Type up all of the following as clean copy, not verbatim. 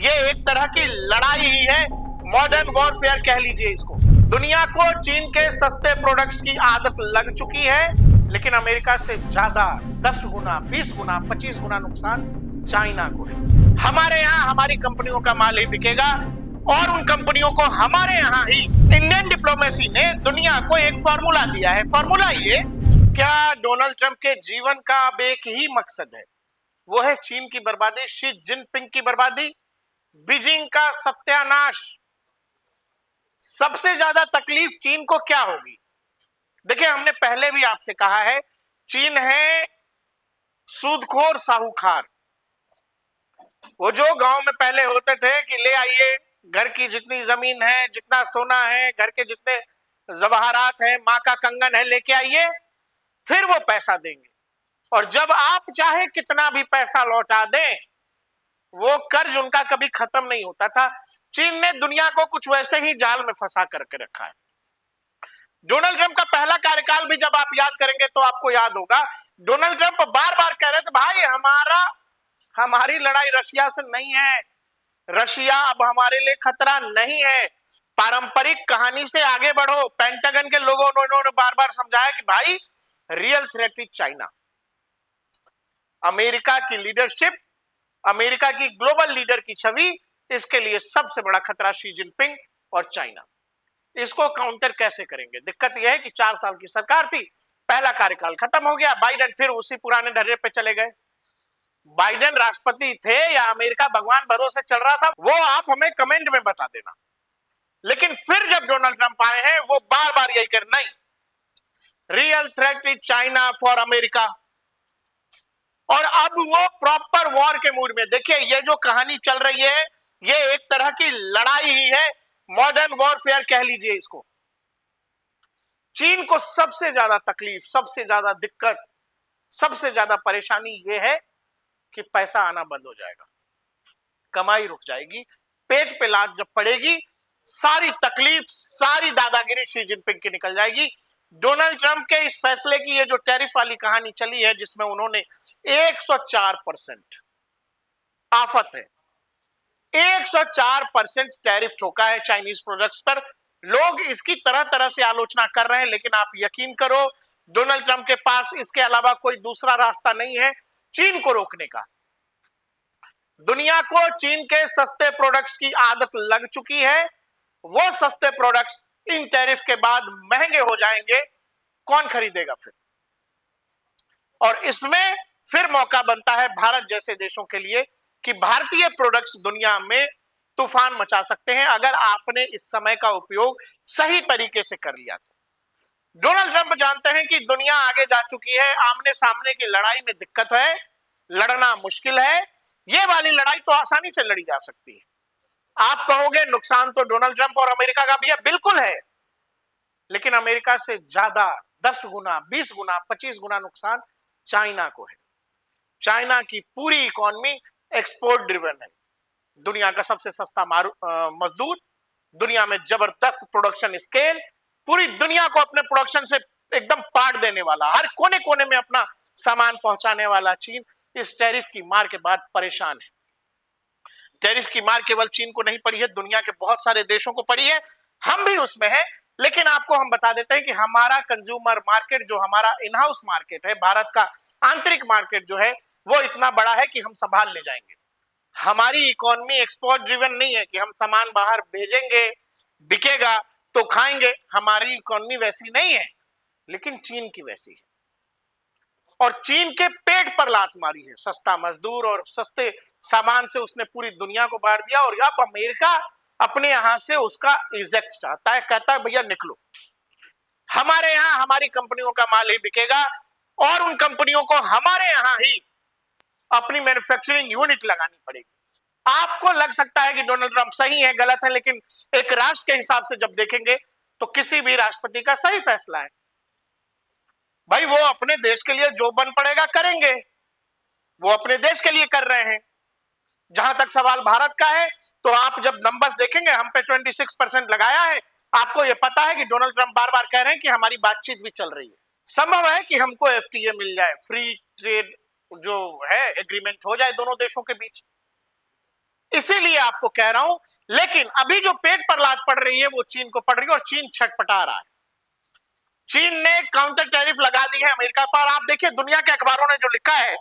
ये एक तरह की लड़ाई ही है, मॉडर्न वॉरफेयर कह लीजिए इसको। दुनिया को चीन के सस्ते प्रोडक्ट्स की आदत लग चुकी है, लेकिन अमेरिका से ज्यादा 10 गुना, 20 गुना, 25 गुना नुकसान चाइना को है। हमारे यहाँ हमारी कंपनियों का माल ही बिकेगा और उन कंपनियों को हमारे यहाँ ही इंडियन डिप्लोमेसी ने दुनिया को एक फॉर्मूला दिया है। फॉर्मूला ये, क्या डोनाल्ड ट्रंप के जीवन का अब एक ही मकसद है, वो है चीन की बर्बादी, शी जिनपिंग की बर्बादी, बीजिंग का सत्यानाश। सबसे ज्यादा तकलीफ चीन को क्या होगी? देखिए, हमने पहले भी आपसे कहा है, चीन है सूदखोर साहूकार। वो जो गांव में पहले होते थे कि ले आइए, घर की जितनी जमीन है, जितना सोना है, घर के जितने जवाहरात हैं, माँ का कंगन है, लेके आइए, फिर वो पैसा देंगे। और जब आप चाहे कितना भी पैसा लौटा दें, वो कर्ज उनका कभी खत्म नहीं होता था। चीन ने दुनिया को कुछ वैसे ही जाल में फंसा करके रखा है। डोनाल्ड ट्रंप का पहला कार्यकाल भी जब आप याद करेंगे तो आपको याद होगा, डोनाल्ड ट्रंप बार बार कह रहे थे, भाई हमारी लड़ाई रशिया से नहीं है, रशिया अब हमारे लिए खतरा नहीं है, पारंपरिक कहानी से आगे बढ़ो। पेंटागन के लोगों ने बार बार समझाया कि भाई real threat is China. America की लीडरशिप, अमेरिका की ग्लोबल लीडर की छवि, इसके लिए सबसे बड़ा खतरा शी जिनपिंग और चाइना। इसको काउंटर कैसे करेंगे? दिक्कत यह है कि 4 साल की सरकार थी, पहला कार्यकाल खत्म हो गया, बाइडेन फिर उसी पुराने ढर्रे पे चले गए। बाइडेन राष्ट्रपति थे या अमेरिका भगवान भरोसे चल रहा था, वो आप हमें कमेंट में बता देना। लेकिन फिर जब डोनाल्ड ट्रंप आए हैं, वो बार बार यही कर, नहीं, real threat is China for America. और अब वो प्रॉपर वॉर के मूड में। देखिए, ये जो कहानी चल रही है, ये एक तरह की लड़ाई ही है, मॉडर्न वॉरफेयर कह लीजिए इसको। चीन को सबसे ज्यादा तकलीफ, सबसे ज्यादा दिक्कत, सबसे ज्यादा परेशानी ये है कि पैसा आना बंद हो जाएगा, कमाई रुक जाएगी, पेट पे लात जब पड़ेगी, सारी तकलीफ, सारी दादागिरी शी जिनपिंग की निकल जाएगी। डोनाल्ड ट्रंप के इस फैसले की ये जो टैरिफ वाली कहानी चली है, जिसमें उन्होंने 104% आफत है, 104% टैरिफ ठोका है चाइनीज प्रोडक्ट्स पर। लोग इसकी तरह तरह से आलोचना कर रहे हैं, लेकिन आप यकीन करो, डोनाल्ड ट्रंप के पास इसके अलावा कोई दूसरा रास्ता नहीं है चीन को रोकने का। दुनिया को चीन के सस्ते प्रोडक्ट्स की आदत लग चुकी है। वो सस्ते प्रोडक्ट्स इन टैरिफ के बाद महंगे हो जाएंगे, कौन खरीदेगा फिर? और इसमें फिर मौका बनता है भारत जैसे देशों के लिए कि भारतीय प्रोडक्ट्स दुनिया में तूफान मचा सकते हैं, अगर आपने इस समय का उपयोग सही तरीके से कर लिया तो। डोनाल्ड ट्रंप जानते हैं कि दुनिया आगे जा चुकी है, आमने सामने की लड़ाई में दिक्कत है, लड़ना मुश्किल है। ये वाली लड़ाई तो आसानी से लड़ी जा सकती है। आप कहोगे नुकसान तो डोनाल्ड ट्रंप और अमेरिका का भी है, बिल्कुल है, लेकिन अमेरिका से ज्यादा 10 गुना, 20 गुना, 25 गुना नुकसान चाइना को है। चाइना की पूरी इकोनॉमी एक्सपोर्ट ड्रिवन है, दुनिया का सबसे सस्ता मजदूर, दुनिया में जबरदस्त प्रोडक्शन स्केल, पूरी दुनिया को अपने प्रोडक्शन से एकदम पाट देने वाला, हर कोने कोने में अपना सामान पहुंचाने वाला चीन इस टैरिफ की मार के बाद परेशान है। टैरिफ की मार केवल चीन को नहीं पड़ी है, दुनिया के बहुत सारे देशों को पड़ी है, हम भी उसमें हैं। लेकिन आपको हम बता देते हैं कि हमारा कंज्यूमर मार्केट, जो हमारा इन हाउस मार्केट है, भारत का आंतरिक मार्केट जो है, वो इतना बड़ा है कि हम संभाल ले जाएंगे। हमारी इकोनॉमी एक्सपोर्ट ड्रिवन नहीं है कि हम सामान बाहर भेजेंगे, बिकेगा तो खाएंगे। हमारी इकोनॉमी वैसी नहीं है, लेकिन चीन की वैसी है। और चीन के पेट पर लात मारी है, सस्ता मजदूर और सस्ते सामान से उसने पूरी दुनिया को बांट दिया। और अब अमेरिका अपने यहां से उसका इजेक्ट चाहता है, कहता है भैया निकलो, हमारे यहां हमारी कंपनियों का माल ही बिकेगा और उन कंपनियों को हमारे यहां ही अपनी मैन्युफैक्चरिंग यूनिट लगानी पड़ेगी। आपको लग सकता है कि डोनाल्ड ट्रंप सही है, गलत है, लेकिन एक राष्ट्र के हिसाब से जब देखेंगे तो किसी भी राष्ट्रपति का सही फैसला है। भाई, वो अपने देश के लिए जो बन पड़ेगा करेंगे, वो अपने देश के लिए कर रहे हैं। जहां तक सवाल भारत का है, तो आप जब नंबर्स देखेंगे, हम पे 26% लगाया है। आपको यह पता है कि डोनाल्ड ट्रंप बार बार कह रहे हैं कि हमारी बातचीत भी चल रही है, संभव है कि हमको एफटीए मिल जाए, फ्री ट्रेड जो है एग्रीमेंट हो जाए दोनों देशों के बीच। इसीलिए आपको कह रहा हूं। लेकिन अभी जो पेट पर लात पड़ रही है वो चीन को पड़ रही है, और चीन छटपटा रहा है। चीन ने काउंटर टैरिफ लगा दी है अमेरिका पर। आप देखिए दुनिया के अखबारों ने जो लिखा है,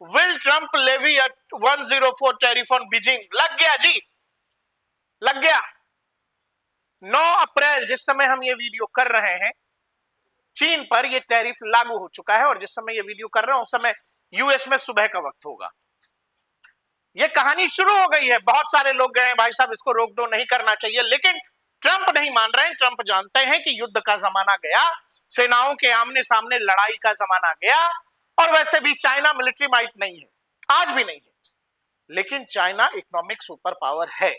will Trump levy at 104 tariff on Beijing. लग गया जी, लग गया। 9 अप्रैल जिस समय हम ये वीडियो कर रहे हैं, चीन पर यह टैरिफ लागू हो चुका है, और जिस समय ये वीडियो कर रहे हैं उस समय यूएस में सुबह का वक्त होगा। यह कहानी शुरू हो गई है। बहुत सारे लोग गए हैं, भाई साहब इसको रोक दो, नहीं करना चाहिए, लेकिन ट्रंप नहीं मान रहे हैं। ट्रंप जानते हैं कि युद्ध का जमाना गया, सेनाओं के आमने सामने लड़ाई का जमाना गया, और वैसे भी चाइना मिलिट्री माइट नहीं है, आज भी नहीं है, लेकिन चाइना इकोनॉमिक सुपर पावर है।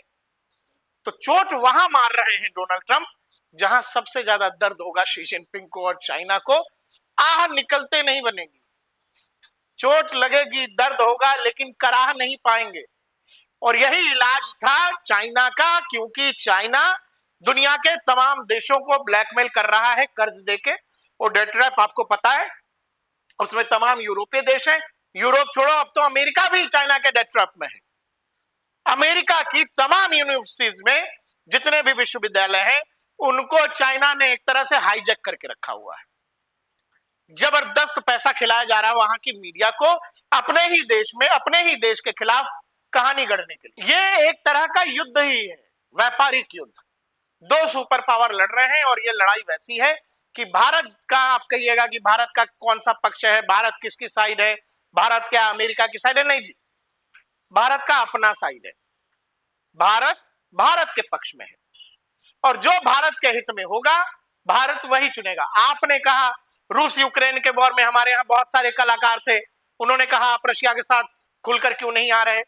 तो चोट वहां मार रहे हैं डोनाल्ड ट्रंप जहां सबसे ज्यादा दर्द होगा शी जिनपिंग को और चाइना को। आह निकलते नहीं बनेगी, चोट लगेगी, दर्द होगा, लेकिन कराह नहीं पाएंगे। और यही इलाज था चाइना का, क्योंकि चाइना दुनिया के तमाम देशों को ब्लैकमेल कर रहा है कर्ज देके। और डेट ट्रैप आपको पता है, उसमें तमाम यूरोपीय देश हैं। यूरोप छोड़ो, अब तो अमेरिका भी चाइना के डेट ट्रैप में है। अमेरिका की तमाम यूनिवर्सिटीज में जितने भी विश्वविद्यालय हैं, उनको चाइना ने एक तरह से हाईजैक करके रखा हुआ है। जबरदस्त पैसा खिलाया जा रहा है वहां की मीडिया को, अपने ही देश में, अपने ही देश के खिलाफ कहानी गढ़ने के लिए। ये एक तरह का युद्ध ही है, व्यापारिक युद्ध। दो सुपर पावर लड़ रहे हैं, और ये लड़ाई वैसी है कि भारत का, आप कहिएगा कि भारत का कौन सा पक्ष है, भारत किसकी साइड है, भारत क्या अमेरिका की साइड है? नहीं जी, भारत का अपना साइड है। भारत भारत के पक्ष में है, और जो भारत के हित में होगा भारत वही चुनेगा। आपने कहा रूस यूक्रेन के वॉर में हमारे यहाँ बहुत सारे कलाकार थे, उन्होंने कहा आप रशिया के साथ खुलकर क्यों नहीं आ रहे।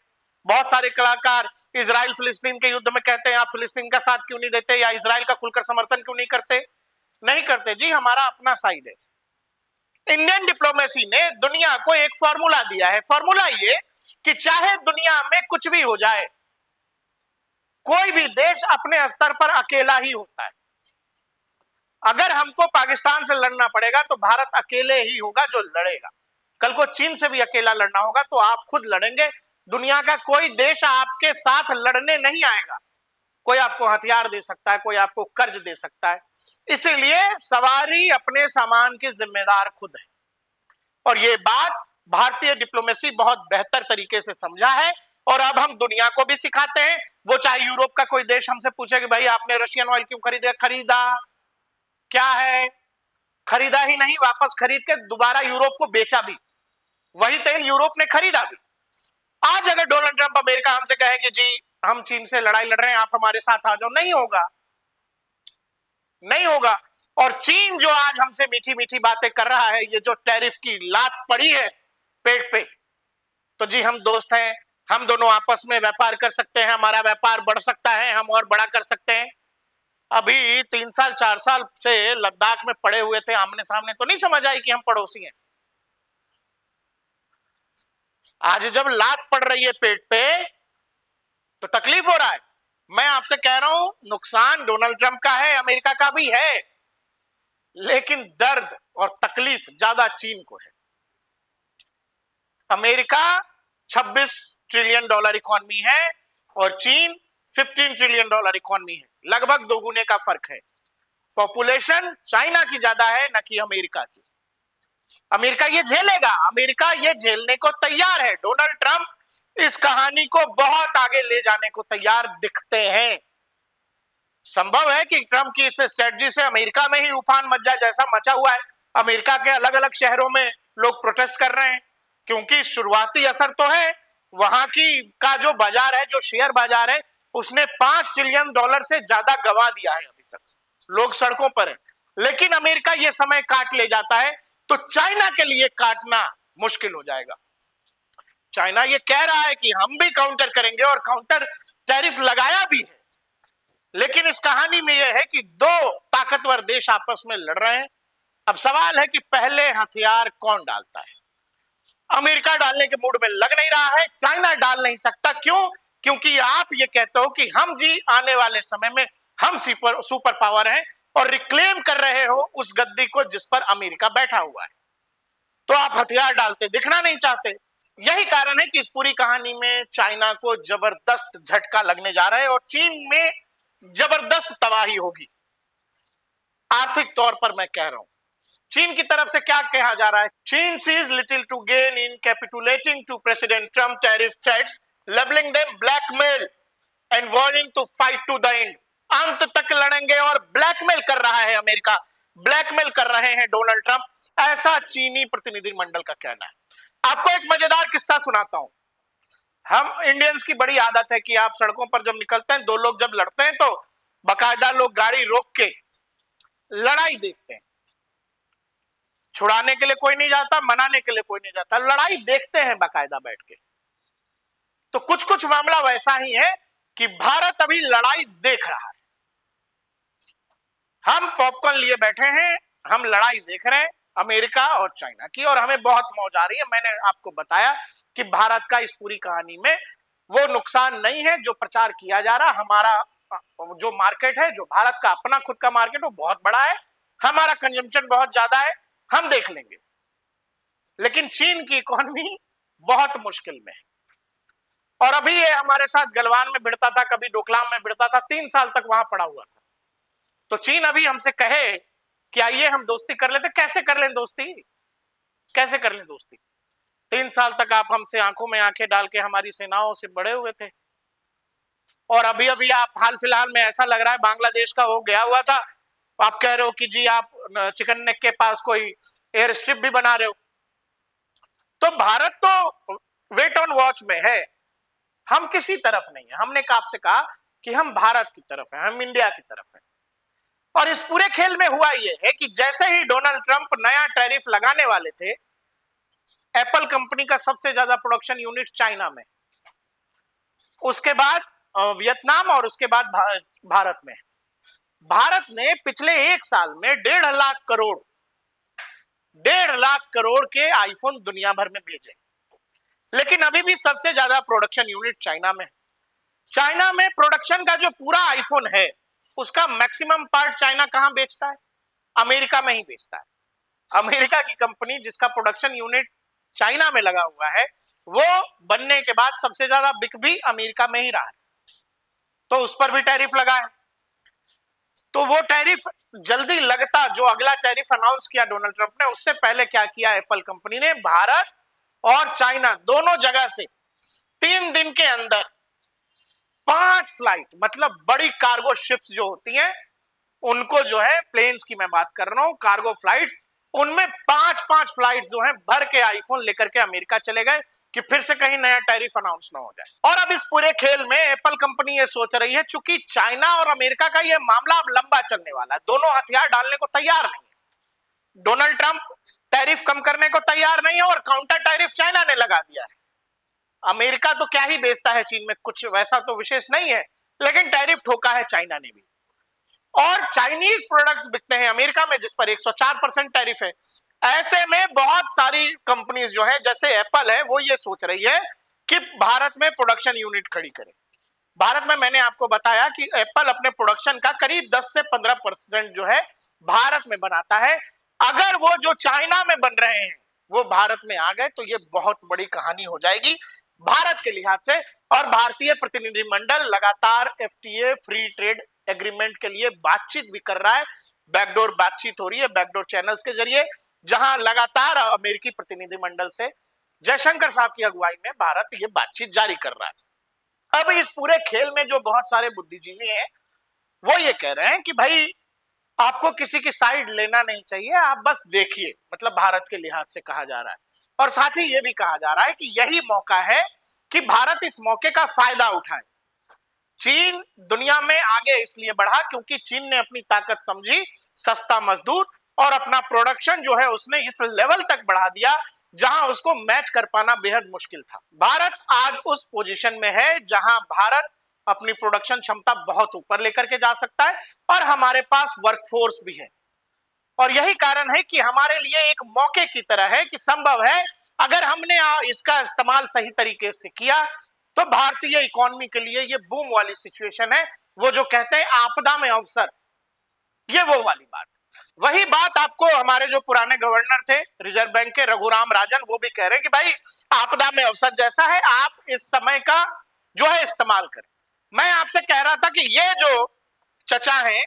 बहुत सारे कलाकार इजराइल फिलिस्तीन के युद्ध में कहते हैं आप फिलिस्तीन का साथ क्यों नहीं देते, या इजराइल का खुलकर समर्थन क्यों नहीं करते। नहीं करते जी, हमारा अपना साइड है। इंडियन डिप्लोमेसी ने दुनिया को एक फॉर्मूला दिया है। फॉर्मूला ये कि चाहे दुनिया में कुछ भी हो जाए, कोई भी देश अपने स्तर पर अकेला ही होता है। अगर हमको पाकिस्तान से लड़ना पड़ेगा तो भारत अकेले ही होगा जो लड़ेगा। कल को चीन से भी अकेला लड़ना होगा तो आप खुद लड़ेंगे। दुनिया का कोई देश आपके साथ लड़ने नहीं आएगा। कोई आपको हथियार दे सकता है, कोई आपको कर्ज दे सकता है। इसीलिए सवारी अपने सामान की जिम्मेदार खुद है, और ये बात भारतीय डिप्लोमेसी बहुत बेहतर तरीके से समझा है, और अब हम दुनिया को भी सिखाते हैं। वो चाहे यूरोप का कोई देश हमसे पूछे कि भाई आपने रशियन ऑयल क्यों खरीदा, खरीदा क्या है, खरीदा ही नहीं, वापस खरीद के दोबारा यूरोप को बेचा भी, वही तेल यूरोप ने खरीदा भी। आज अगर डोनाल्ड ट्रंप अमेरिका हमसे कहे कि जी हम चीन से लड़ाई लड़ रहे हैं, आप हमारे साथ आ जाओ, नहीं होगा, नहीं होगा। और चीन जो आज हमसे मीठी मीठी बातें कर रहा है, ये जो टैरिफ की लात पड़ी है पेट पे, तो जी हम दोस्त हैं, हम दोनों आपस में व्यापार कर सकते हैं, हमारा व्यापार बढ़ सकता है, हम और बड़ा कर सकते हैं। अभी 3 साल 4 साल से लद्दाख में पड़े हुए थे आमने सामने, तो नहीं समझ आई कि हम पड़ोसी हैं। आज जब लात पड़ रही है पेट पे तो तकलीफ हो रहा है। मैं आपसे कह रहा हूं नुकसान डोनाल्ड ट्रंप का है, अमेरिका का भी है, लेकिन दर्द और तकलीफ ज्यादा चीन को है। अमेरिका 26 ट्रिलियन डॉलर इकोनॉमी है और चीन 15 ट्रिलियन डॉलर इकोनॉमी है, लगभग दोगुने का फर्क है। पॉपुलेशन चाइना की ज्यादा है न कि अमेरिका की। अमेरिका ये झेलेगा, अमेरिका ये झेलने को तैयार है। डोनाल्ड ट्रंप इस कहानी को बहुत आगे ले जाने को तैयार दिखते हैं। संभव है कि ट्रंप की इस स्ट्रेटजी से अमेरिका में ही उफान मच जाए, जैसा मचा हुआ है। अमेरिका के अलग अलग शहरों में लोग प्रोटेस्ट कर रहे हैं, क्योंकि शुरुआती असर तो है। वहां की का जो बाजार है, जो शेयर बाजार है, उसने 5 ट्रिलियन डॉलर से ज्यादा गंवा दिया है अभी तक। लोग सड़कों पर हैं, लेकिन अमेरिका ये समय काट ले जाता है तो चाइना के लिए काटना मुश्किल हो जाएगा। चाइना ये कह रहा है कि हम भी काउंटर करेंगे, और काउंटर टैरिफ लगाया भी है। लेकिन इस कहानी में यह है कि दो ताकतवर देश आपस में लड़ रहे हैं। अब सवाल है कि पहले हथियार कौन डालता है। अमेरिका डालने के मूड में लग नहीं रहा है, चाइना डाल नहीं सकता। क्यों? क्योंकि आप ये कहते हो कि हम जी आने वाले समय में हम सुपर पावर हैं, और रिक्लेम कर रहे हो उस गद्दी को जिस पर अमेरिका बैठा हुआ है, तो आप हथियार डालते दिखना नहीं चाहते। यही कारण है कि इस पूरी कहानी में चाइना को जबरदस्त झटका लगने जा रहा है और चीन में जबरदस्त तबाही होगी। आर्थिक तौर पर मैं कह रहा हूं, चीन की तरफ से क्या कहा जा रहा है? China sees little to gain in capitulating to president Trump tariff threats, labelling them blackmail and warning to fight to the end. अंत तक लड़ेंगे और ब्लैकमेल कर रहा है अमेरिका, ब्लैकमेल कर रहे हैं डोनाल्ड ट्रंप, ऐसा चीनी प्रतिनिधिमंडल का कहना है। आपको एक मजेदार किस्सा सुनाता हूं। हम इंडियंस की बड़ी आदत है कि आप सड़कों पर जब निकलते हैं, दो लोग जब लड़ते हैं तो बाकायदा लोग गाड़ी रोक के लड़ाई देखते हैं। छुड़ाने के लिए कोई नहीं जाता, मनाने के लिए कोई नहीं जाता, लड़ाई देखते हैं बाकायदा बैठ के। तो कुछ कुछ मामला वैसा ही है कि भारत अभी लड़ाई देख रहा है। हम पॉपकॉर्न लिए बैठे हैं, हम लड़ाई देख रहे हैं अमेरिका और चाइना की, और हमें बहुत मौज आ रही है। मैंने आपको बताया कि भारत का इस पूरी कहानी में वो नुकसान नहीं है जो प्रचार किया जा रहा। हमारा जो मार्केट है, जो भारत का अपना खुद का मार्केट, वो बहुत बड़ा है, हमारा कंजम्पशन बहुत ज्यादा है, हम देख लेंगे। लेकिन चीन की इकोनॉमी बहुत मुश्किल में है, और अभी ये हमारे साथ गलवान में भिड़ता था, कभी डोकलाम में भिड़ता था, 3 साल तक वहां पड़ा हुआ था। तो चीन अभी हमसे कहे कि आइए हम दोस्ती कर लेते, कैसे कर लें दोस्ती? कैसे कर लें दोस्ती? 3 साल तक आप हमसे आंखों में आंखें डाल के हमारी सेनाओं से बड़े हुए थे, और अभी अभी आप हाल फिलहाल में ऐसा लग रहा है बांग्लादेश का वो गया हुआ था, आप कह रहे हो कि जी आप चिकन नेक के पास कोई एयर स्ट्रिप भी बना रहे हो। तो भारत तो वेट ऑन वॉच में है, हम किसी तरफ नहीं है। हमने आपसे कहा कि हम भारत की तरफ है, हम इंडिया की तरफ है। और इस पूरे खेल में हुआ यह है कि जैसे ही डोनाल्ड ट्रंप नया टैरिफ लगाने वाले थे, एप्पल कंपनी का सबसे ज्यादा प्रोडक्शन यूनिट चाइना में, उसके बाद वियतनाम, और उसके बाद भारत में। भारत ने पिछले 1 साल में 1.5 लाख करोड़ के आईफोन दुनिया भर में भेजे, लेकिन अभी भी सबसे ज्यादा प्रोडक्शन यूनिट चाइना में। चाइना में प्रोडक्शन का जो पूरा आईफोन है, उसका मैक्सिमम पार्ट चाइना कहां बेचता है? अमेरिका में ही बेचता है। अमेरिका की कंपनी जिसका प्रोडक्शन यूनिट चाइना में लगा हुआ है, वो बनने के बाद सबसे ज्यादा बिक भी अमेरिका में ही रहा है, तो उस पर भी टैरिफ लगा है। तो वो टैरिफ जल्दी लगता, जो अगला टैरिफ अनाउंस किया डोनाल्ड ट्रंप ने, उससे पहले क्या किया एप्पल कंपनी ने? भारत और चाइना दोनों जगह से 3 दिन के अंदर 5 फ्लाइट, मतलब बड़ी कार्गो शिप्स जो होती हैं, उनको जो है, प्लेन्स की मैं बात कर रहा हूं, कार्गो फ्लाइट्स, उनमें 5 फ्लाइट्स जो है भर के आईफोन लेकर के अमेरिका चले गए कि फिर से कहीं नया टैरिफ अनाउंस ना हो जाए। और अब इस पूरे खेल में एप्पल कंपनी ये सोच रही है, चूंकि चाइना और अमेरिका का ये मामला अब लंबा चलने वाला है, दोनों हथियार डालने को तैयार नहीं है। डोनाल्ड ट्रंप टैरिफ कम करने को तैयार नहीं है, और काउंटर टैरिफ चाइना ने लगा दिया है। अमेरिका तो क्या ही बेचता है चीन में, कुछ वैसा तो विशेष नहीं है, लेकिन टैरिफ ठोका है चाइना ने भी। और चाइनीज प्रोडक्ट्स बिकते हैं अमेरिका में, जिस पर 104% टैरिफ है। ऐसे में बहुत सारी कंपनीज जो है, जैसे एप्पल है, वो ये सोच रही है कि भारत में प्रोडक्शन यूनिट खड़ी करे। भारत में मैंने आपको बताया कि एप्पल अपने प्रोडक्शन का करीब 10 से 15% जो है भारत में बनाता है। अगर वो जो चाइना में बन रहे हैं वो भारत में आ गए, तो ये बहुत बड़ी कहानी हो जाएगी भारत के लिहाज से। और भारतीय प्रतिनिधिमंडल लगातार एफटीए, फ्री ट्रेड एग्रीमेंट के लिए बातचीत भी कर रहा है। बैकडोर बातचीत हो रही है, बैकडोर चैनल्स के जरिए, जहां लगातार अमेरिकी प्रतिनिधिमंडल से जयशंकर साहब की अगुवाई में भारत ये बातचीत जारी कर रहा है। अब इस पूरे खेल में जो बहुत सारे बुद्धिजीवी हैं, वो ये कह रहे हैं कि भाई आपको किसी की साइड लेना नहीं चाहिए, आप बस देखिए, मतलब भारत के लिहाज से कहा जा रहा है। और साथ ही ये भी कहा जा रहा है कि यही मौका है कि भारत इस मौके का फायदा उठाए। चीन दुनिया में आगे इसलिए बढ़ा क्योंकि चीन ने अपनी ताकत समझी, सस्ता मजदूर और अपना प्रोडक्शन जो है उसने इस लेवल तक बढ़ा दिया जहां उसको मैच कर पाना बेहद मुश्किल था। भारत आज उस पोजीशन में है जहां भारत अपनी प्रोडक्शन क्षमता बहुत ऊपर लेकर के जा सकता है, और हमारे पास वर्कफोर्स भी है। और यही कारण है कि हमारे लिए एक मौके की तरह है कि संभव है, अगर हमने इसका इस्तेमाल सही तरीके से किया, तो भारतीय इकोनॉमी के लिए ये बूम वाली सिचुएशन है। वो जो कहते हैं आपदा में अवसर, ये वो वाली बात। वही बात आपको हमारे जो पुराने गवर्नर थे रिजर्व बैंक के रघुराम राजन, वो भी कह रहे हैं कि भाई आपदा में अवसर जैसा है, आप इस समय का जो है इस्तेमाल करें। मैं आपसे कह रहा था कि ये जो चचा हैं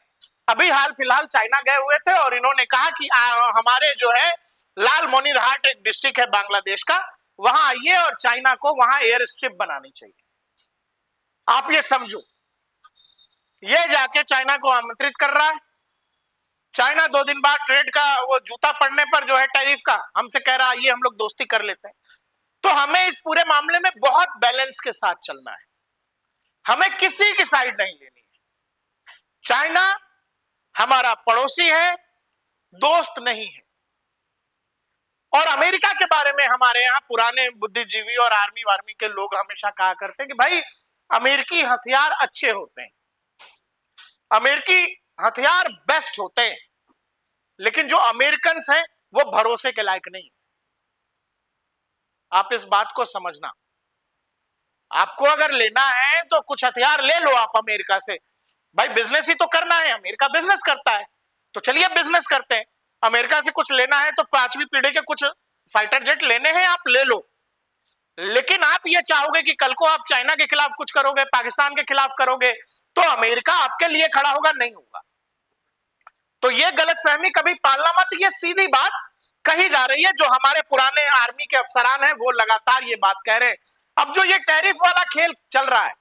अभी हाल फिलहाल चाइना गए हुए थे और इन्होंने कहा कि हमारे जो है लाल मोनिरहाट एक डिस्ट्रिक्ट है बांग्लादेश का, वहां आइए और चाइना को वहां एयर स्ट्रिप बनानी चाहिए। आप ये समझो, ये जाके चाइना को आमंत्रित कर रहा है। चाइना 2 दिन बाद ट्रेड का वो जूता पड़ने पर जो है टैरिफ का हमसे कह रहा है ये हम लोग दोस्ती कर लेते हैं। तो हमें इस पूरे मामले में बहुत बैलेंस के साथ चलना है, हमें किसी की साइड नहीं लेनी है। चाइना हमारा पड़ोसी है, दोस्त नहीं है। और अमेरिका के बारे में हमारे यहाँ पुराने बुद्धिजीवी और आर्मी वार्मी के लोग हमेशा कहा करते हैं कि भाई अमेरिकी हथियार अच्छे होते हैं, अमेरिकी हथियार बेस्ट होते हैं, लेकिन जो अमेरिकन हैं वो भरोसे के लायक नहीं। आप इस बात को समझना, आपको अगर लेना है तो कुछ हथियार ले लो आप अमेरिका से, भाई बिजनेस ही तो करना है, अमेरिका बिजनेस करता है तो चलिए बिजनेस करते हैं। अमेरिका से कुछ लेना है तो 5वीं पीढ़ी के कुछ फाइटर जेट लेने हैं, आप ले लो। लेकिन आप ये चाहोगे कि कल को आप चाइना के खिलाफ कुछ करोगे, पाकिस्तान के खिलाफ करोगे, तो अमेरिका आपके लिए खड़ा होगा? नहीं होगा। तो ये गलतफहमी कभी पालना मत, ये सीधी बात कही जा रही है। जो हमारे पुराने आर्मी के अफसरान हैं वो लगातार ये बात कह रहे हैं। अब जो ये टैरिफ वाला खेल चल रहा है,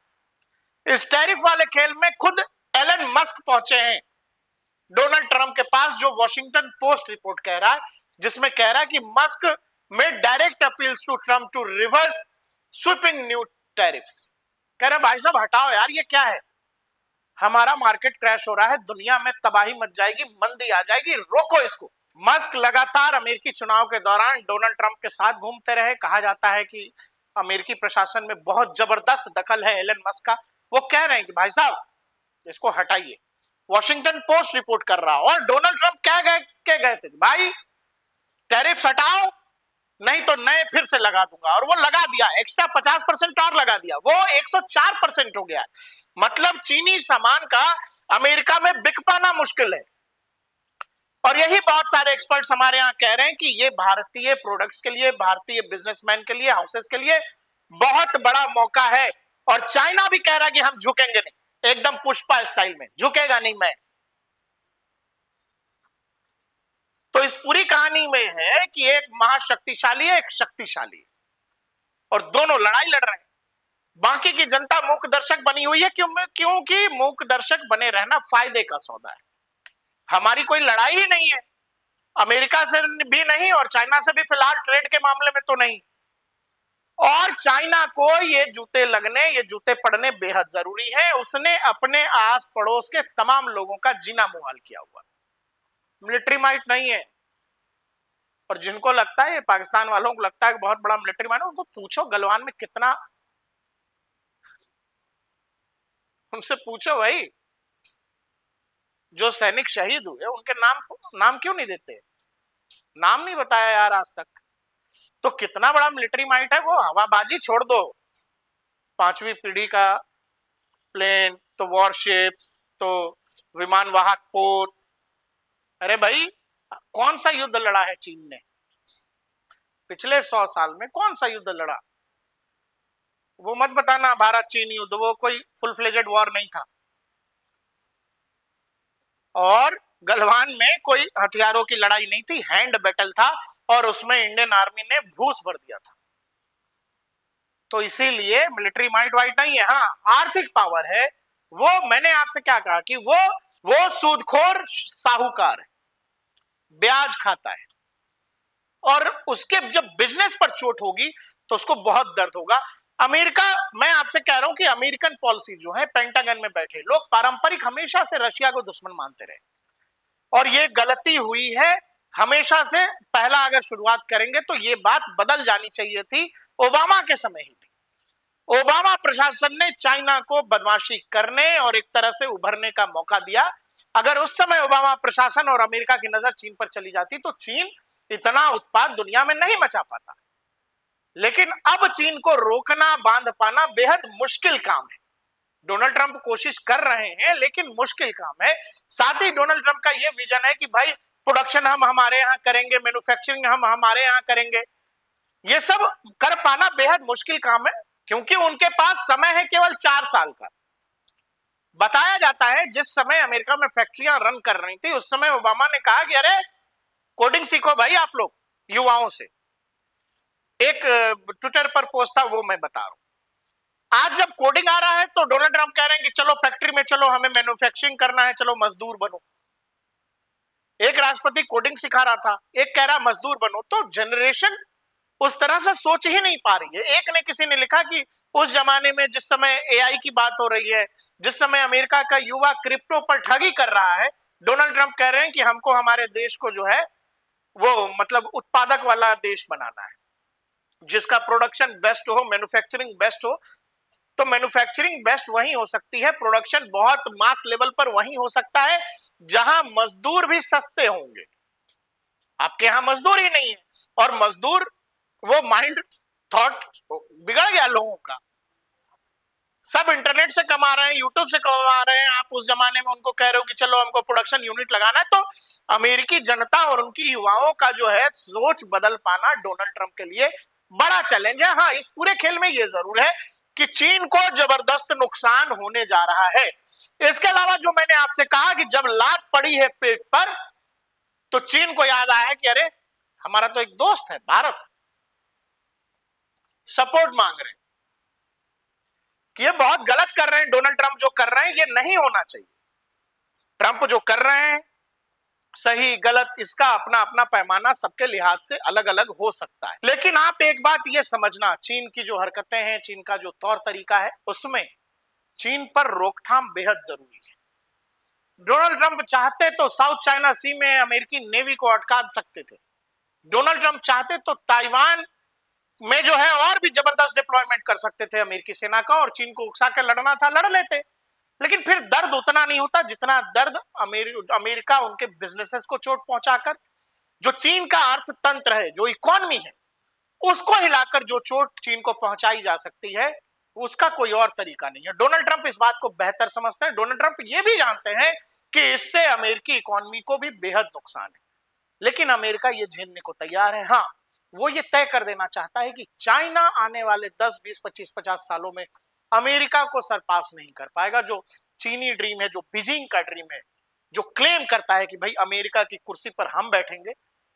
इस टैरिफ वाले खेल में खुद एलन मस्क पहुंचे हैं डोनाल्ड ट्रंप के पास, जो वॉशिंगटन पोस्ट रिपोर्ट कह रहा है, जिसमें कह रहा है कि मस्क में direct appeals to Trump to reverse sweeping new tariffs. कह रहे भाई साहब हटाओ यार, ये क्या है, हमारा मार्केट क्रैश हो रहा है, दुनिया में तबाही मच जाएगी, मंदी आ जाएगी, रोको इसको। मस्क लगातार अमेरिकी चुनाव के दौरान डोनाल्ड ट्रंप के साथ घूमते रहे। कहा जाता है कि अमेरिकी प्रशासन में बहुत जबरदस्त दखल है एलन मस्क का। वो कह रहे हैं कि भाई साहब इसको हटाइए, वॉशिंगटन पोस्ट रिपोर्ट कर रहा। और डोनाल्ड ट्रंप क्या गए थे, भाई टैरिफ हटाओ नहीं तो नए फिर से लगा दूंगा, और वो लगा दिया, एक्स्ट्रा 50% और लगा दिया, वो 104% हो गया। मतलब चीनी सामान का अमेरिका में बिक पाना मुश्किल है। और यही बहुत सारे एक्सपर्ट्स हमारे यहाँ कह रहे हैं कि ये भारतीय प्रोडक्ट्स के लिए, भारतीय बिजनेसमैन के लिए, हाउसेस के लिए बहुत बड़ा मौका है। और चाइना भी कह रहा है कि हम झुकेंगे नहीं, एकदम पुष्पा स्टाइल में, झुकेगा नहीं मैं। तो इस पूरी कहानी में है कि एक महाशक्तिशाली है, एक शक्तिशाली है, और दोनों लड़ाई लड़ रहे हैं। बाकी की जनता मूक दर्शक बनी हुई है, क्योंकि मूक दर्शक बने रहना फायदे का सौदा है। हमारी कोई लड़ाई ही नहीं है, अमेरिका से भी नहीं और चाइना से भी फिलहाल ट्रेड के मामले में तो नहीं। और चाइना को ये जूते लगने, ये जूते पड़ने बेहद जरूरी है। उसने अपने आस पड़ोस के तमाम लोगों का जीना मुहाल किया हुआ, मिलिट्री माइट नहीं है। और जिनको लगता है, पाकिस्तान वालों को लगता है कि बहुत बड़ा मिलिट्री माइट, उनको पूछो गलवान में कितना, उनसे पूछो भाई जो सैनिक शहीद हुए उनके नाम क्यों नहीं देते, नाम नहीं बताया यार आज तक। तो कितना बड़ा मिलिट्री माइट है वो, हवाबाजी छोड़ दो, 5वीं पीढ़ी का प्लेन, तो वॉरशिप्स, तो विमान वाहक पोत। अरे भाई कौन सा युद्ध लड़ा है चीन ने पिछले 100 साल में, कौन सा युद्ध लड़ा? वो मत बताना भारत चीन युद्ध, वो कोई फुल फ्लेजेड वॉर नहीं था। और गलवान में कोई हथियारों की लड़ाई नहीं थी, हैंड बैटल था, और उसमें इंडियन आर्मी ने भूस भर दिया था। तो इसीलिए मिलिट्री माइट वाइट नहीं है, हाँ आर्थिक पावर है। वो मैंने आपसे क्या कहा कि वो सूदखोर साहूकार है, ब्याज खाता है, और उसके जब बिजनेस पर चोट होगी तो उसको बहुत दर्द होगा। अमेरिका, मैं आपसे कह रहा हूं कि अमेरिकन पॉलिसी जो है, पेंटागन में बैठे लोग पारंपरिक हमेशा से रशिया को दुश्मन मानते रहे, और ये गलती हुई है हमेशा से। पहला अगर शुरुआत करेंगे तो ये बात बदल जानी चाहिए थी ओबामा के समय ही। ओबामा प्रशासन ने चाइना को बदमाशी करने और एक तरह से उभरने का मौका दिया। अगर उस समय ओबामा प्रशासन और अमेरिका की नजर चीन पर चली जाती तो चीन इतना उत्पाद दुनिया में नहीं मचा पाता। लेकिन अब चीन को रोकना, बांध पाना बेहद मुश्किल काम है। डोनाल्ड ट्रंप कोशिश कर रहे हैं, लेकिन मुश्किल काम है। साथ ही डोनाल्ड ट्रंप का यह विजन है कि भाई प्रोडक्शन हम हमारे यहाँ करेंगे, मैन्युफैक्चरिंग हम हमारे यहाँ करेंगे। ये सब कर पाना बेहद मुश्किल काम है, क्योंकि उनके पास समय है केवल 4 साल का। बताया जाता है जिस समय अमेरिका में फैक्ट्रियां रन कर रही थी, उस समय ओबामा ने कहा कि अरे कोडिंग सीखो भाई आप लोग युवाओं से। एक ट्विटर पर पोस्ट था, वो मैं बता रहा हूं। आज जब कोडिंग आ रहा है तो डोनाल्ड ट्रंप कह रहे हैं कि चलो फैक्ट्री में चलो, हमें मैन्युफैक्चरिंग करना है, चलो मजदूर बनो। एक राष्ट्रपति कोडिंग सिखा रहा था, एक कह रहा मजदूर बनो। तो जनरेशन उस तरह से सोच ही नहीं पा रही है। एक ने किसी ने लिखा कि उस जमाने में जिस समय एआई की बात हो रही है, जिस समय अमेरिका का युवा क्रिप्टो पर ठगी कर रहा है, डोनाल्ड ट्रंप कह रहे हैं कि हमको हमारे देश को जो है वो मतलब उत्पादक वाला देश बनाना है, जिसका प्रोडक्शन बेस्ट हो, मैन्युफैक्चरिंग बेस्ट हो। तो मैन्युफैक्चरिंग बेस्ट वहीं हो सकती है, प्रोडक्शन बहुत मास लेवल पर वहीं हो सकता है जहां मजदूर भी सस्ते होंगे। आपके यहां मजदूर ही नहीं है, और मजदूर वो माइंड थॉट बिगड़ गया लोगों का। सब इंटरनेट से कमा रहे हैं, यूट्यूब से कमा रहे हैं। आप उस जमाने में उनको कह रहे हो कि चलो हमको प्रोडक्शन यूनिट लगाना है। तो अमेरिकी जनता और उनकी युवाओं का जो है सोच बदल पाना डोनाल्ड ट्रंप के लिए बड़ा चैलेंज है। हाँ, इस पूरे खेल में ये जरूर है कि चीन को जबरदस्त नुकसान होने जा रहा है। इसके अलावा जो मैंने आपसे कहा कि जब लात पड़ी है पेट पर, तो चीन को याद आया कि अरे हमारा तो एक दोस्त है भारत, सपोर्ट मांग रहे हैं कि ये बहुत गलत कर रहे हैं। डोनाल्ड ट्रंप जो कर रहे हैं ये नहीं होना चाहिए। ट्रंप जो कर रहे हैं सही गलत, इसका अपना अपना पैमाना सबके लिहाज से अलग अलग हो सकता है। लेकिन आप एक बात ये समझना, चीन की जो हरकतें हैं, चीन का जो तौर तरीका है, उसमें चीन पर रोकथाम बेहद जरूरी है। डोनाल्ड ट्रंप चाहते तो साउथ चाइना सी में अमेरिकी नेवी को अटका सकते थे। डोनाल्ड ट्रंप चाहते तो ताइवान में जो है और भी जबरदस्त डिप्लॉयमेंट कर सकते थे अमेरिकी सेना का, और चीन को उकसा के लड़ना था लड़ लेते। लेकिन फिर दर्द उतना नहीं होता जितना दर्द अमेरिका उनके बिजनेसेस को चोट पहुंचाकर, जो चीन का अर्थतंत्र है, जो इकोनॉमी है, उसको हिलाकर जो चोट चीन को पहुंचाई जा सकती है, उसका कोई और तरीका नहीं है। डोनाल्ड ट्रंप इस बात को बेहतर समझते हैं। डोनाल्ड ट्रंप ये भी जानते हैं कि इससे अमेरिकी इकोनॉमी को भी बेहद नुकसान है, लेकिन अमेरिका ये झेलने को तैयार है। हाँ, वो ये तय कर देना चाहता है कि चाइना आने वाले 10, 20, 25, 50 सालों में अमेरिका को सरपास नहीं कर पाएगा। जो चीनी ड्रीम है, जो बीजिंग का ड्रीम है, जो क्लेम करता है कि भाई अमेरिका की कुर्सी पर हम बैठेंगे,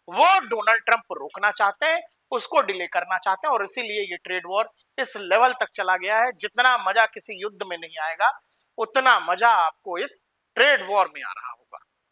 वो डोनाल्ड ट्रंप रोकना चाहते हैं, उसको डिले करना चाहते हैं। और इसीलिए ये ट्रेड वॉर इस लेवल तक चला गया है। जितना मजा किसी युद्ध में नहीं आएगा, उतना मजा आपको इस ट्रेड वॉर में आ रहा है।